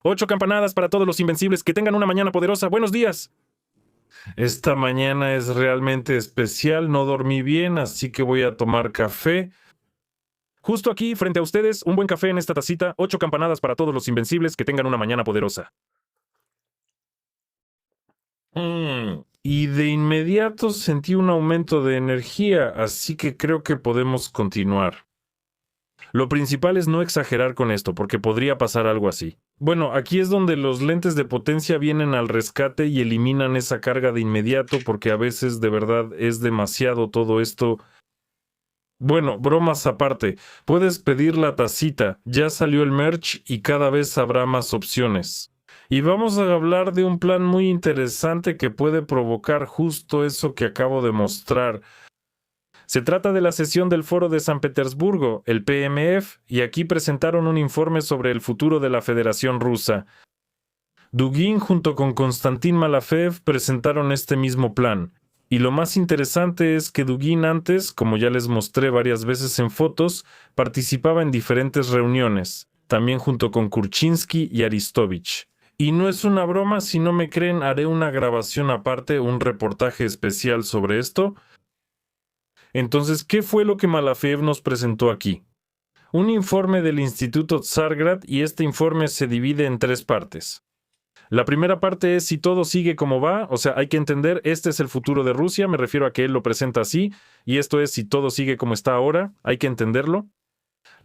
8 campanadas para todos los invencibles que tengan una mañana poderosa. Buenos días. Esta mañana es realmente especial, no dormí bien, así que voy a tomar café. Justo aquí, frente a ustedes, un buen café en esta tacita, 8 campanadas para todos los invencibles que tengan una mañana poderosa. Y de inmediato sentí un aumento de energía, así que creo que podemos continuar. Lo principal es no exagerar con esto, porque podría pasar algo así. Bueno, aquí es donde los lentes de potencia vienen al rescate y eliminan esa carga de inmediato, porque a veces de verdad es demasiado todo esto. Bueno, bromas aparte, puedes pedir la tacita, ya salió el merch y cada vez habrá más opciones. Y vamos a hablar de un plan muy interesante que puede provocar justo eso que acabo de mostrar. Se trata de la sesión del Foro de San Petersburgo, el PMF, y aquí presentaron un informe sobre el futuro de la Federación Rusa. Dugin junto con Konstantin Malafev presentaron este mismo plan. Y lo más interesante es que Dugin antes, como ya les mostré varias veces en fotos, participaba en diferentes reuniones, también junto con Kurchinsky y Aristovich. Y no es una broma, si no me creen haré una grabación aparte, un reportaje especial sobre esto. Entonces, ¿qué fue lo que Malafev nos presentó aquí? Un informe del Instituto Tsargrad y este informe se divide en 3 partes. La primera parte es si todo sigue como va, o sea, hay que entender, este es el futuro de Rusia, me refiero a que él lo presenta así, y esto es si todo sigue como está ahora, hay que entenderlo.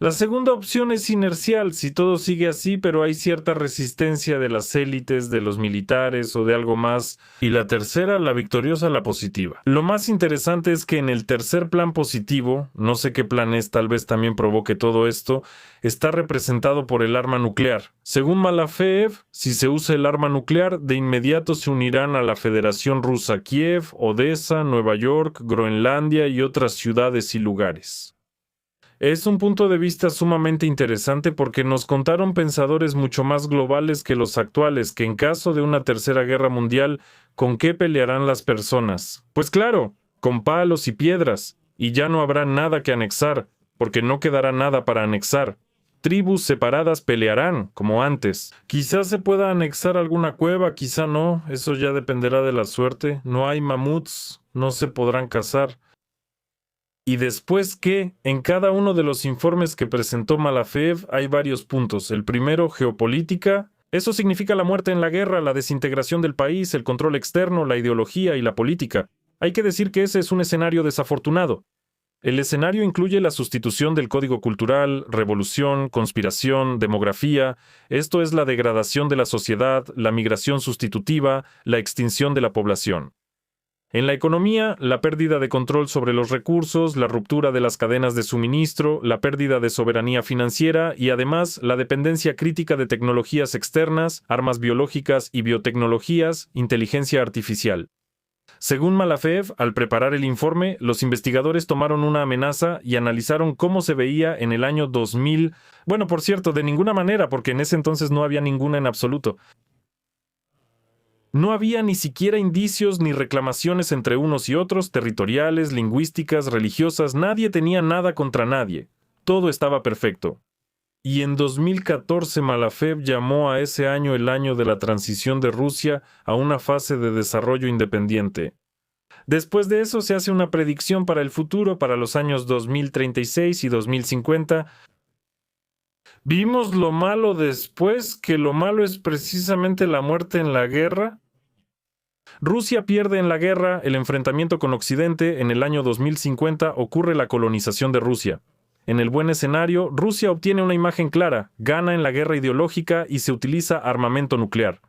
La segunda opción es inercial, si todo sigue así, pero hay cierta resistencia de las élites, de los militares o de algo más. Y la tercera, la victoriosa, la positiva. Lo más interesante es que en el tercer plan positivo, no sé qué plan es, tal vez también provoque todo esto, está representado por el arma nuclear. Según Malafev, si se usa el arma nuclear, de inmediato se unirán a la Federación Rusa Kiev, Odessa, Nueva York, Groenlandia y otras ciudades y lugares. Es un punto de vista sumamente interesante porque nos contaron pensadores mucho más globales que los actuales, que en caso de una tercera guerra mundial, ¿con qué pelearán las personas? Pues claro, con palos y piedras, y ya no habrá nada que anexar, porque no quedará nada para anexar. Tribus separadas pelearán, como antes. Quizás se pueda anexar alguna cueva, quizá no, eso ya dependerá de la suerte. No hay mamuts, no se podrán cazar. ¿Y después qué? En cada uno de los informes que presentó Malafev hay varios puntos. El primero, geopolítica. Eso significa la muerte en la guerra, la desintegración del país, el control externo, la ideología y la política. Hay que decir que ese es un escenario desafortunado. El escenario incluye la sustitución del código cultural, revolución, conspiración, demografía. Esto es la degradación de la sociedad, la migración sustitutiva, la extinción de la población. En la economía, la pérdida de control sobre los recursos, la ruptura de las cadenas de suministro, la pérdida de soberanía financiera y además la dependencia crítica de tecnologías externas, armas biológicas y biotecnologías, inteligencia artificial. Según Malafev, al preparar el informe, los investigadores tomaron una amenaza y analizaron cómo se veía en el año 2000. Bueno, por cierto, de ninguna manera, porque en ese entonces no había ninguna en absoluto. No había ni siquiera indicios ni reclamaciones entre unos y otros, territoriales, lingüísticas, religiosas, nadie tenía nada contra nadie. Todo estaba perfecto. Y en 2014 Malafev llamó a ese año el año de la transición de Rusia a una fase de desarrollo independiente. Después de eso se hace una predicción para el futuro, para los años 2036 y 2050. ¿Vimos lo malo después, que lo malo es precisamente la muerte en la guerra? Rusia pierde en la guerra el enfrentamiento con Occidente. En el año 2050 ocurre la colonización de Rusia. En el buen escenario, Rusia obtiene una imagen clara, gana en la guerra ideológica y se utiliza armamento nuclear.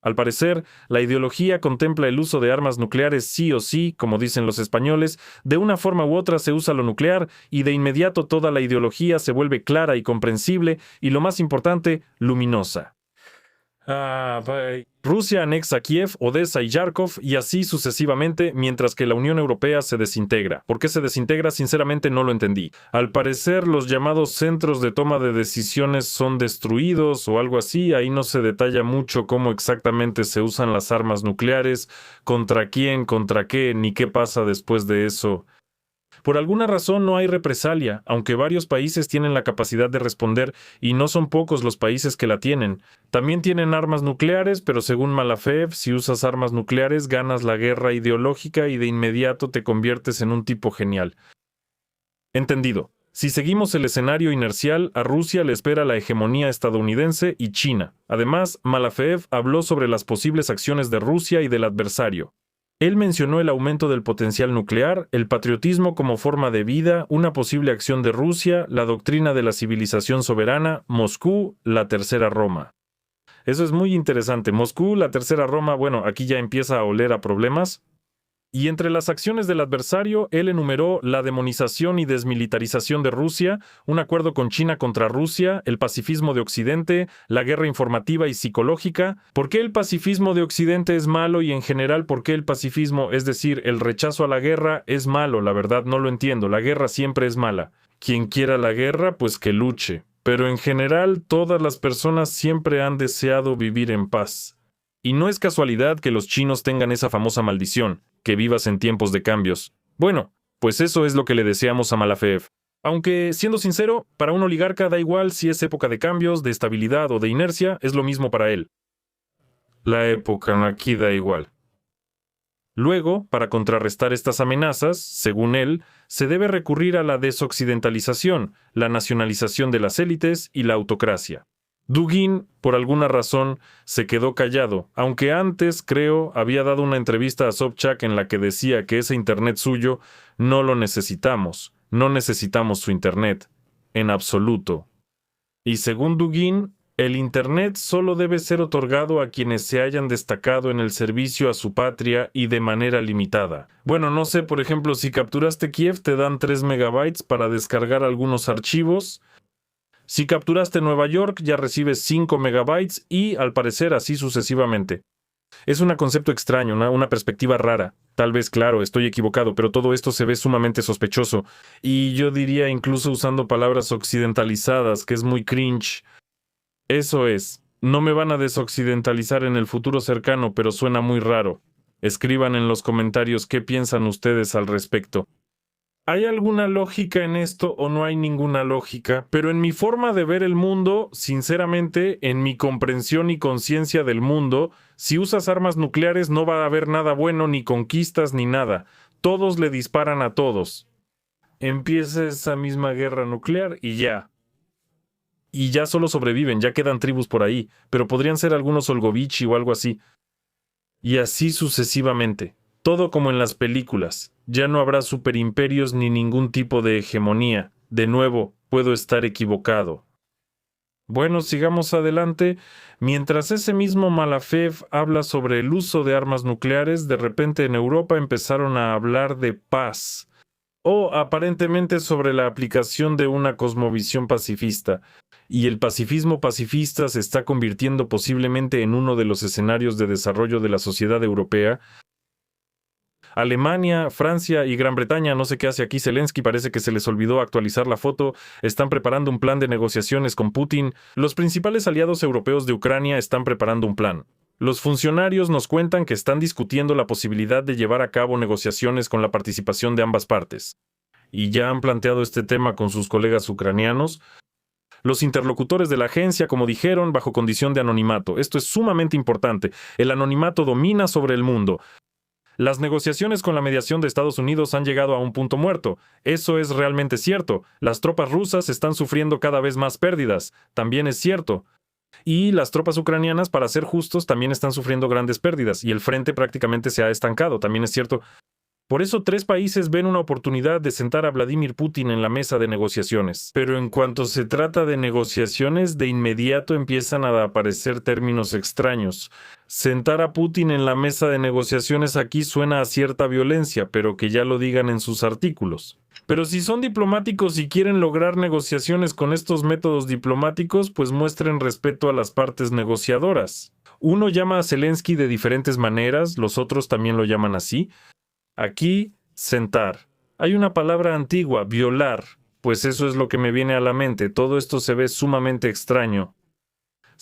Al parecer, la ideología contempla el uso de armas nucleares sí o sí, como dicen los españoles, de una forma u otra se usa lo nuclear y de inmediato toda la ideología se vuelve clara y comprensible y, lo más importante, luminosa. Rusia anexa Kiev, Odessa y Yarkov y así sucesivamente, mientras que la Unión Europea se desintegra. ¿Por qué se desintegra? Sinceramente no lo entendí. Al parecer los llamados centros de toma de decisiones son destruidos o algo así. Ahí no se detalla mucho cómo exactamente se usan las armas nucleares, contra quién, contra qué, ni qué pasa después de eso. Por alguna razón no hay represalia, aunque varios países tienen la capacidad de responder y no son pocos los países que la tienen. También tienen armas nucleares, pero según Malafev, si usas armas nucleares ganas la guerra ideológica y de inmediato te conviertes en un tipo genial. Entendido. Si seguimos el escenario inercial, a Rusia le espera la hegemonía estadounidense y China. Además, Malafev habló sobre las posibles acciones de Rusia y del adversario. Él mencionó el aumento del potencial nuclear, el patriotismo como forma de vida, una posible acción de Rusia, la doctrina de la civilización soberana, Moscú, la Tercera Roma. Eso es muy interesante. Moscú, la Tercera Roma, bueno, aquí ya empieza a oler a problemas. Y entre las acciones del adversario, él enumeró la demonización y desmilitarización de Rusia, un acuerdo con China contra Rusia, el pacifismo de Occidente, la guerra informativa y psicológica. ¿Por qué el pacifismo de Occidente es malo y en general por qué el pacifismo, es decir, el rechazo a la guerra, es malo? La verdad no lo entiendo. La guerra siempre es mala. Quien quiera la guerra, pues que luche. Pero en general, todas las personas siempre han deseado vivir en paz. Y no es casualidad que los chinos tengan esa famosa maldición, que vivas en tiempos de cambios. Bueno, pues eso es lo que le deseamos a Malafev. Aunque, siendo sincero, para un oligarca da igual si es época de cambios, de estabilidad o de inercia, es lo mismo para él. La época aquí da igual. Luego, para contrarrestar estas amenazas, según él, se debe recurrir a la desoccidentalización, la nacionalización de las élites y la autocracia. Dugin, por alguna razón, se quedó callado, aunque antes, creo, había dado una entrevista a Sobchak en la que decía que ese Internet suyo no lo necesitamos, no necesitamos su Internet, en absoluto. Y según Dugin, el Internet solo debe ser otorgado a quienes se hayan destacado en el servicio a su patria y de manera limitada. Bueno, no sé, por ejemplo, si capturaste Kiev te dan 3 megabytes para descargar algunos archivos. Si capturaste Nueva York, ya recibes 5 megabytes y, al parecer, así sucesivamente. Es un concepto extraño, una perspectiva rara. Tal vez, claro, estoy equivocado, pero todo esto se ve sumamente sospechoso. Y yo diría incluso usando palabras occidentalizadas, que es muy cringe. Eso es. No me van a desoccidentalizar en el futuro cercano, pero suena muy raro. Escriban en los comentarios qué piensan ustedes al respecto. ¿Hay alguna lógica en esto o no hay ninguna lógica? Pero en mi forma de ver el mundo, sinceramente, en mi comprensión y conciencia del mundo, si usas armas nucleares no va a haber nada bueno, ni conquistas, ni nada. Todos le disparan a todos. Empieza esa misma guerra nuclear y ya. Y ya solo sobreviven, ya quedan tribus por ahí, pero podrían ser algunos Olgovichi o algo así. Y así sucesivamente. Todo como en las películas. Ya no habrá superimperios ni ningún tipo de hegemonía. De nuevo, puedo estar equivocado. Bueno, sigamos adelante. Mientras ese mismo Malafev habla sobre el uso de armas nucleares, de repente en Europa empezaron a hablar de paz. O aparentemente sobre la aplicación de una cosmovisión pacifista. Y el pacifismo pacifista se está convirtiendo posiblemente en uno de los escenarios de desarrollo de la sociedad europea. Alemania, Francia y Gran Bretaña, no sé qué hace aquí Zelensky, parece que se les olvidó actualizar la foto, están preparando un plan de negociaciones con Putin. Los principales aliados europeos de Ucrania están preparando un plan. Los funcionarios nos cuentan que están discutiendo la posibilidad de llevar a cabo negociaciones con la participación de ambas partes. Y ya han planteado este tema con sus colegas ucranianos. Los interlocutores de la agencia, como dijeron, bajo condición de anonimato. Esto es sumamente importante. El anonimato domina sobre el mundo. Las negociaciones con la mediación de Estados Unidos han llegado a un punto muerto. Eso es realmente cierto. Las tropas rusas están sufriendo cada vez más pérdidas. También es cierto. Y las tropas ucranianas, para ser justos, también están sufriendo grandes pérdidas. Y el frente prácticamente se ha estancado. También es cierto. Por eso 3 países ven una oportunidad de sentar a Vladimir Putin en la mesa de negociaciones. Pero en cuanto se trata de negociaciones, de inmediato empiezan a aparecer términos extraños. Sentar a Putin en la mesa de negociaciones aquí suena a cierta violencia, pero que ya lo digan en sus artículos. Pero si son diplomáticos y quieren lograr negociaciones con estos métodos diplomáticos, pues muestren respeto a las partes negociadoras. Uno llama a Zelensky de diferentes maneras, los otros también lo llaman así. Aquí, sentar. Hay una palabra antigua, violar, pues eso es lo que me viene a la mente. Todo esto se ve sumamente extraño.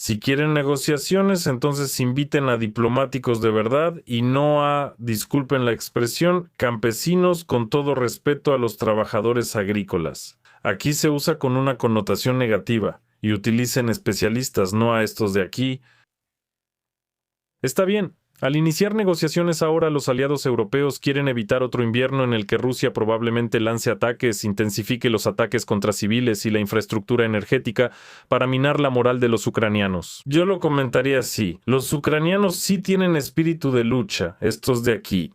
Si quieren negociaciones, entonces inviten a diplomáticos de verdad y no a, disculpen la expresión, campesinos con todo respeto a los trabajadores agrícolas. Aquí se usa con una connotación negativa y utilicen especialistas, no a estos de aquí. Está bien. Al iniciar negociaciones ahora, los aliados europeos quieren evitar otro invierno en el que Rusia probablemente lance ataques, intensifique los ataques contra civiles y la infraestructura energética para minar la moral de los ucranianos. Yo lo comentaría así. Los ucranianos sí tienen espíritu de lucha, estos de aquí.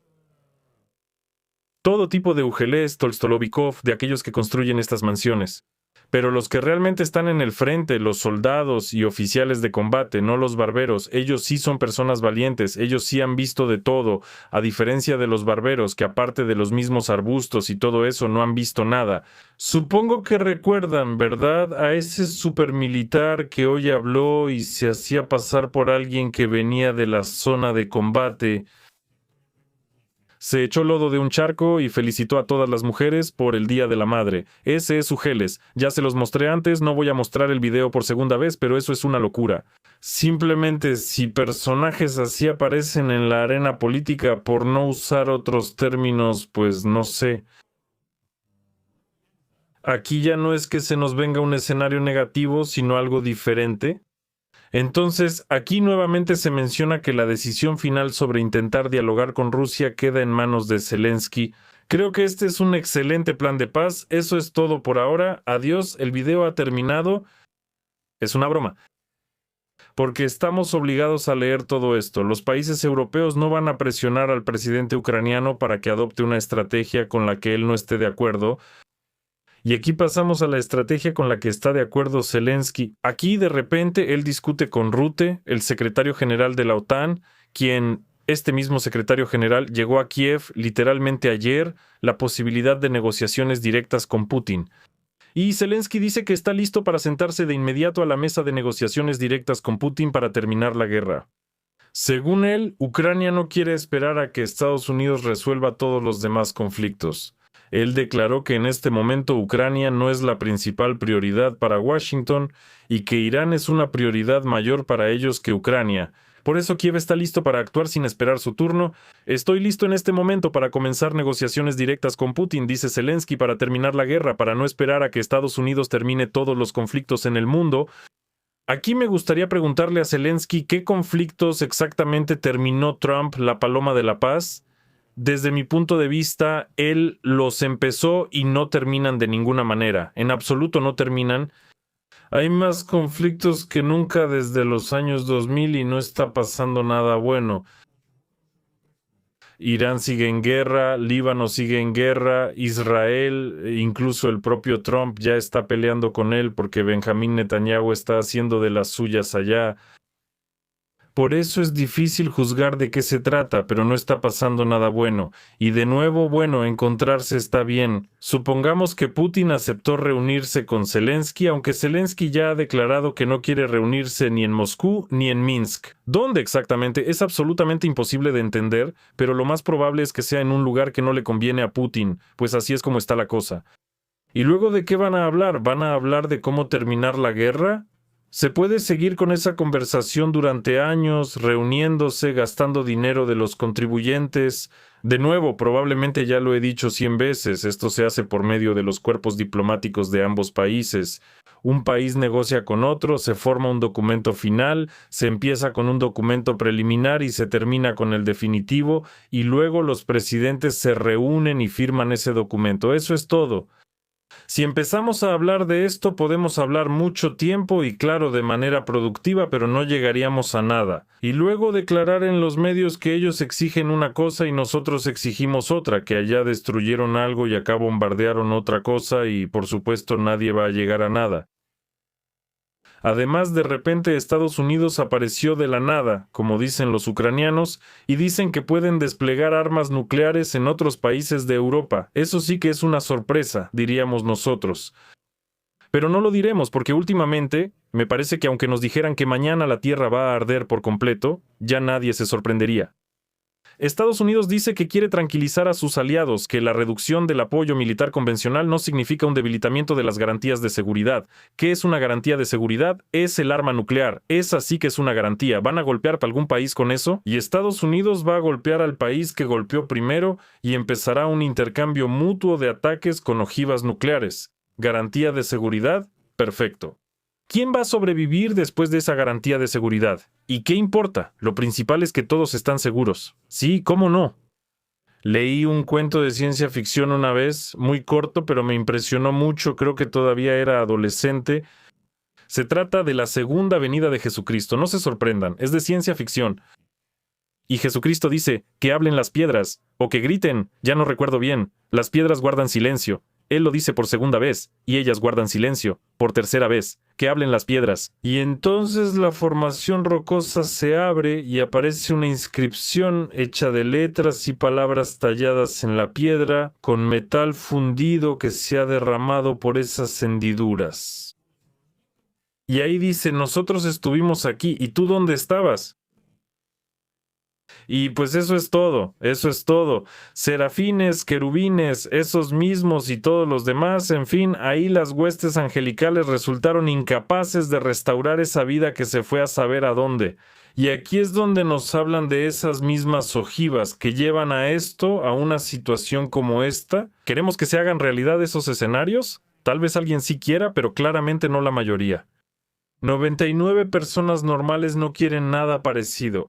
Todo tipo de Ugelés, Tolstolovikov, de aquellos que construyen estas mansiones. Pero los que realmente están en el frente, los soldados y oficiales de combate, no los barberos, ellos sí son personas valientes, ellos sí han visto de todo, a diferencia de los barberos, que aparte de los mismos arbustos y todo eso, no han visto nada. Supongo que recuerdan, ¿verdad?, a ese supermilitar que hoy habló y se hacía pasar por alguien que venía de la zona de combate. Se echó lodo de un charco y felicitó a todas las mujeres por el Día de la Madre. Ese es Ugeles. Ya se los mostré antes, no voy a mostrar el video por segunda vez, pero eso es una locura. Simplemente, si personajes así aparecen en la arena política, por no usar otros términos, pues no sé. Aquí ya no es que se nos venga un escenario negativo, sino algo diferente. Entonces, aquí nuevamente se menciona que la decisión final sobre intentar dialogar con Rusia queda en manos de Zelensky. Creo que este es un excelente plan de paz. Eso es todo por ahora. Adiós, el video ha terminado. Es una broma. Porque estamos obligados a leer todo esto. Los países europeos no van a presionar al presidente ucraniano para que adopte una estrategia con la que él no esté de acuerdo. Y aquí pasamos a la estrategia con la que está de acuerdo Zelensky. Aquí, de repente, él discute con Rutte, el secretario general de la OTAN, quien, este mismo secretario general, llegó a Kiev literalmente ayer, la posibilidad de negociaciones directas con Putin. Y Zelensky dice que está listo para sentarse de inmediato a la mesa de negociaciones directas con Putin para terminar la guerra. Según él, Ucrania no quiere esperar a que Estados Unidos resuelva todos los demás conflictos. Él declaró que en este momento Ucrania no es la principal prioridad para Washington y que Irán es una prioridad mayor para ellos que Ucrania. Por eso Kiev está listo para actuar sin esperar su turno. Estoy listo en este momento para comenzar negociaciones directas con Putin, dice Zelensky, para terminar la guerra, para no esperar a que Estados Unidos termine todos los conflictos en el mundo. Aquí me gustaría preguntarle a Zelensky qué conflictos exactamente terminó Trump, la paloma de la paz. Desde mi punto de vista, él los empezó y no terminan de ninguna manera. En absoluto no terminan. Hay más conflictos que nunca desde los años 2000 y no está pasando nada bueno. Irán sigue en guerra, Líbano sigue en guerra, Israel, incluso el propio Trump ya está peleando con él porque Benjamín Netanyahu está haciendo de las suyas allá. Por eso es difícil juzgar de qué se trata, pero no está pasando nada bueno. Y de nuevo, bueno, encontrarse está bien. Supongamos que Putin aceptó reunirse con Zelensky, aunque Zelensky ya ha declarado que no quiere reunirse ni en Moscú ni en Minsk. ¿Dónde exactamente? Es absolutamente imposible de entender, pero lo más probable es que sea en un lugar que no le conviene a Putin, pues así es como está la cosa. ¿Y luego de qué van a hablar? ¿Van a hablar de cómo terminar la guerra? Se puede seguir con esa conversación durante años, reuniéndose, gastando dinero de los contribuyentes. De nuevo, probablemente ya lo he dicho 100 veces, esto se hace por medio de los cuerpos diplomáticos de ambos países. Un país negocia con otro, se forma un documento final, se empieza con un documento preliminar y se termina con el definitivo, y luego los presidentes se reúnen y firman ese documento. Eso es todo. Si empezamos a hablar de esto, podemos hablar mucho tiempo y claro, de manera productiva, pero no llegaríamos a nada. Y luego declarar en los medios que ellos exigen una cosa y nosotros exigimos otra, que allá destruyeron algo y acá bombardearon otra cosa y por supuesto nadie va a llegar a nada. Además, de repente Estados Unidos apareció de la nada, como dicen los ucranianos, y dicen que pueden desplegar armas nucleares en otros países de Europa. Eso sí que es una sorpresa, diríamos nosotros. Pero no lo diremos porque últimamente, me parece que aunque nos dijeran que mañana la Tierra va a arder por completo, ya nadie se sorprendería. Estados Unidos dice que quiere tranquilizar a sus aliados, que la reducción del apoyo militar convencional no significa un debilitamiento de las garantías de seguridad. ¿Qué es una garantía de seguridad? Es el arma nuclear. Esa sí que es una garantía. ¿Van a golpear a algún país con eso? Y Estados Unidos va a golpear al país que golpeó primero y empezará un intercambio mutuo de ataques con ojivas nucleares. ¿Garantía de seguridad? Perfecto. ¿Quién va a sobrevivir después de esa garantía de seguridad? ¿Y qué importa? Lo principal es que todos están seguros. Sí, ¿cómo no? Leí un cuento de ciencia ficción una vez, muy corto, pero me impresionó mucho, creo que todavía era adolescente. Se trata de la segunda venida de Jesucristo, no se sorprendan, es de ciencia ficción. Y Jesucristo dice, que hablen las piedras, o que griten, ya no recuerdo bien, las piedras guardan silencio. Él lo dice por segunda vez, y ellas guardan silencio, por tercera vez, que hablen las piedras. Y entonces la formación rocosa se abre y aparece una inscripción hecha de letras y palabras talladas en la piedra, con metal fundido que se ha derramado por esas hendiduras. Y ahí dice, nosotros estuvimos aquí, ¿y tú dónde estabas? Y pues eso es todo, eso es todo. Serafines, querubines, esos mismos y todos los demás, en fin, ahí las huestes angelicales resultaron incapaces de restaurar esa vida que se fue a saber a dónde. Y aquí es donde nos hablan de esas mismas ojivas que llevan a esto, a una situación como esta. ¿Queremos que se hagan realidad esos escenarios? Tal vez alguien sí quiera, pero claramente no la mayoría. 99 personas normales no quieren nada parecido.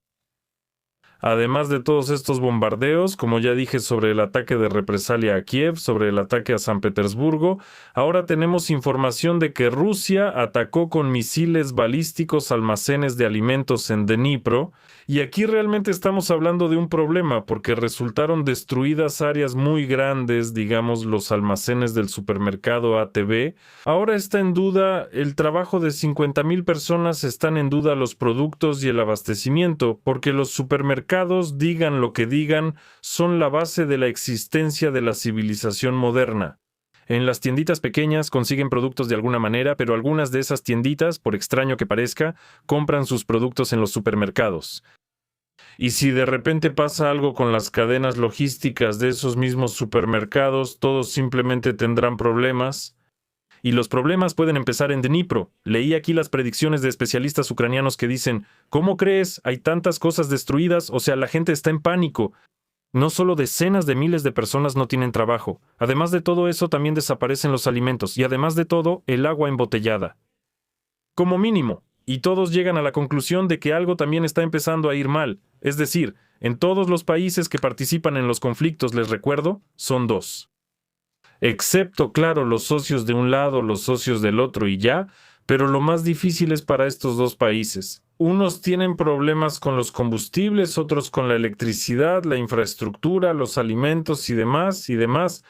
Además de todos estos bombardeos, como ya dije sobre el ataque de represalia a Kiev, sobre el ataque a San Petersburgo, ahora tenemos información de que Rusia atacó con misiles balísticos almacenes de alimentos en Dnipro, y aquí realmente estamos hablando de un problema, porque resultaron destruidas áreas muy grandes, digamos los almacenes del supermercado ATV. Ahora está en duda el trabajo de 50,000 personas, están en duda los productos y el abastecimiento, porque los supermercados, digan lo que digan, son la base de la existencia de la civilización moderna. En las tienditas pequeñas consiguen productos de alguna manera, pero algunas de esas tienditas, por extraño que parezca, compran sus productos en los supermercados. Y si de repente pasa algo con las cadenas logísticas de esos mismos supermercados, todos simplemente tendrán problemas. Y los problemas pueden empezar en Dnipro. Leí aquí las predicciones de especialistas ucranianos que dicen, ¿cómo crees? Hay tantas cosas destruidas, o sea, la gente está en pánico. No solo decenas de miles de personas no tienen trabajo. Además de todo eso, también desaparecen los alimentos y además de todo, el agua embotellada. Como mínimo. Y todos llegan a la conclusión de que algo también está empezando a ir mal. Es decir, en todos los países que participan en los conflictos, les recuerdo, son 2. Excepto, claro, los socios de un lado, los socios del otro y ya, pero lo más difícil es para estos 2 países. Unos tienen problemas con los combustibles, otros con la electricidad, la infraestructura, los alimentos y demás, y demás.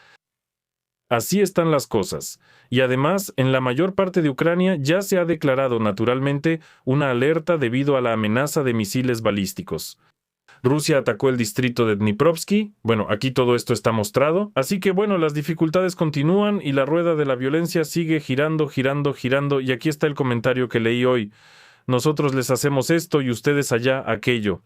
Así están las cosas. Y además, en la mayor parte de Ucrania ya se ha declarado naturalmente una alerta debido a la amenaza de misiles balísticos. Rusia atacó el distrito de Dniprovsky. Bueno, aquí todo esto está mostrado. Así que bueno, las dificultades continúan y la rueda de la violencia sigue girando, girando, girando. Y aquí está el comentario que leí hoy. Nosotros les hacemos esto y ustedes allá aquello.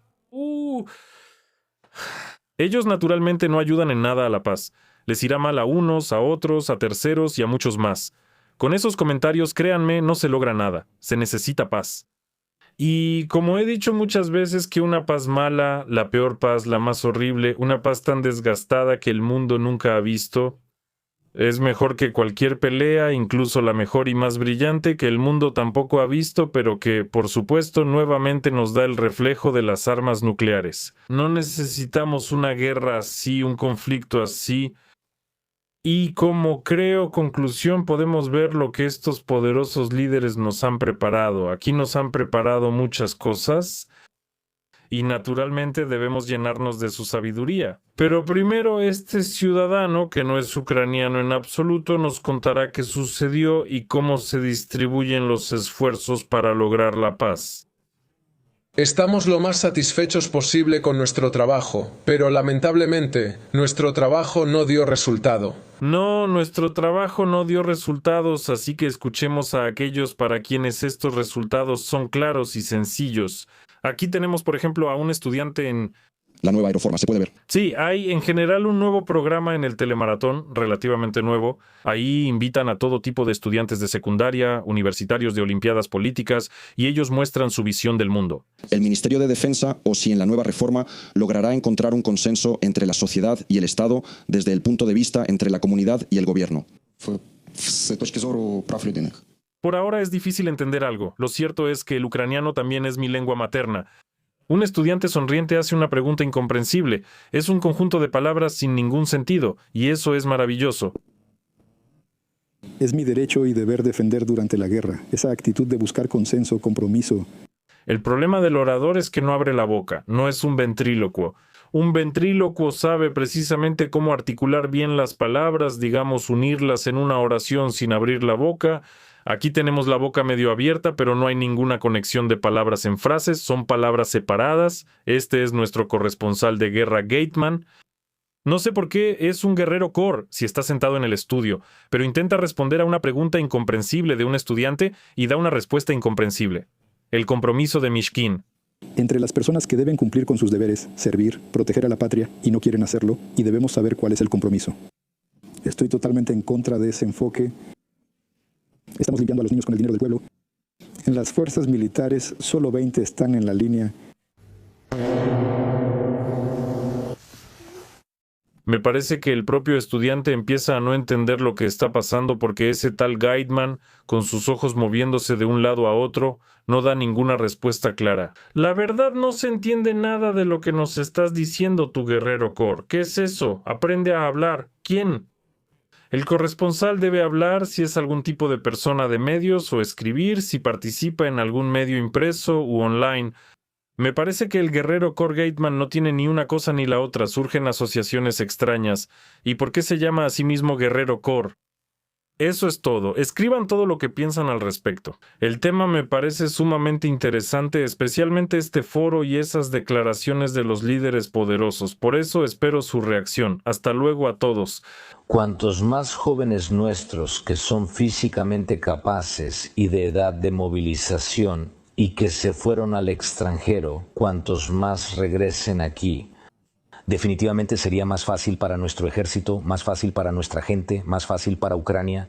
Ellos naturalmente no ayudan en nada a la paz. Les irá mal a unos, a otros, a terceros y a muchos más. Con esos comentarios, créanme, no se logra nada. Se necesita paz. Y como he dicho muchas veces que una paz mala, la peor paz, la más horrible, una paz tan desgastada que el mundo nunca ha visto, es mejor que cualquier pelea, incluso la mejor y más brillante que el mundo tampoco ha visto, pero que, por supuesto, nuevamente nos da el reflejo de las armas nucleares. No necesitamos una guerra así, un conflicto así. Y como creo, conclusión, podemos ver lo que estos poderosos líderes nos han preparado. Aquí nos han preparado muchas cosas y naturalmente debemos llenarnos de su sabiduría. Pero primero este ciudadano, que no es ucraniano en absoluto, nos contará qué sucedió y cómo se distribuyen los esfuerzos para lograr la paz. Estamos lo más satisfechos posible con nuestro trabajo, pero lamentablemente, nuestro trabajo no dio resultado. No, nuestro trabajo no dio resultados, así que escuchemos a aquellos para quienes estos resultados son claros y sencillos. Aquí tenemos, por ejemplo, a un estudiante en la nueva Aeroforma, se puede ver. Sí, hay en general un nuevo programa en el telemaratón, relativamente nuevo. Ahí invitan a todo tipo de estudiantes de secundaria, universitarios de olimpiadas políticas, y ellos muestran su visión del mundo. El Ministerio de Defensa, o si en la nueva reforma, logrará encontrar un consenso entre la sociedad y el Estado desde el punto de vista entre la comunidad y el gobierno. Por ahora es difícil entender algo. Lo cierto es que el ucraniano también es mi lengua materna. Un estudiante sonriente hace una pregunta incomprensible. Es un conjunto de palabras sin ningún sentido, y eso es maravilloso. Es mi derecho y deber defender durante la guerra, esa actitud de buscar consenso, compromiso. El problema del orador es que no abre la boca, no es un ventrílocuo. Un ventrílocuo sabe precisamente cómo articular bien las palabras, digamos, unirlas en una oración sin abrir la boca. Aquí tenemos la boca medio abierta, pero no hay ninguna conexión de palabras en frases, son palabras separadas. Este es nuestro corresponsal de guerra, Gateman. No sé por qué es un guerrero core si está sentado en el estudio, pero intenta responder a una pregunta incomprensible de un estudiante y da una respuesta incomprensible. El compromiso de Mishkin. Entre las personas que deben cumplir con sus deberes, servir, proteger a la patria y no quieren hacerlo, y debemos saber cuál es el compromiso. Estoy totalmente en contra de ese enfoque. Estamos limpiando a los niños con el dinero del pueblo. En las fuerzas militares, solo 20 están en la línea. Me parece que el propio estudiante empieza a no entender lo que está pasando porque ese tal Gateman, con sus ojos moviéndose de un lado a otro, no da ninguna respuesta clara. La verdad no se entiende nada de lo que nos estás diciendo, tu guerrero core. ¿Qué es eso? Aprende a hablar. ¿Quién? El corresponsal debe hablar si es algún tipo de persona de medios o escribir si participa en algún medio impreso u online. Me parece que el guerrero core Gateman no tiene ni una cosa ni la otra, surgen asociaciones extrañas. ¿Y por qué se llama a sí mismo guerrero core? Eso es todo. Escriban todo lo que piensan al respecto. El tema me parece sumamente interesante, especialmente este foro y esas declaraciones de los líderes poderosos. Por eso espero su reacción. Hasta luego a todos. Cuantos más jóvenes nuestros que son físicamente capaces y de edad de movilización y que se fueron al extranjero, cuantos más regresen aquí, definitivamente sería más fácil para nuestro ejército, más fácil para nuestra gente, más fácil para Ucrania.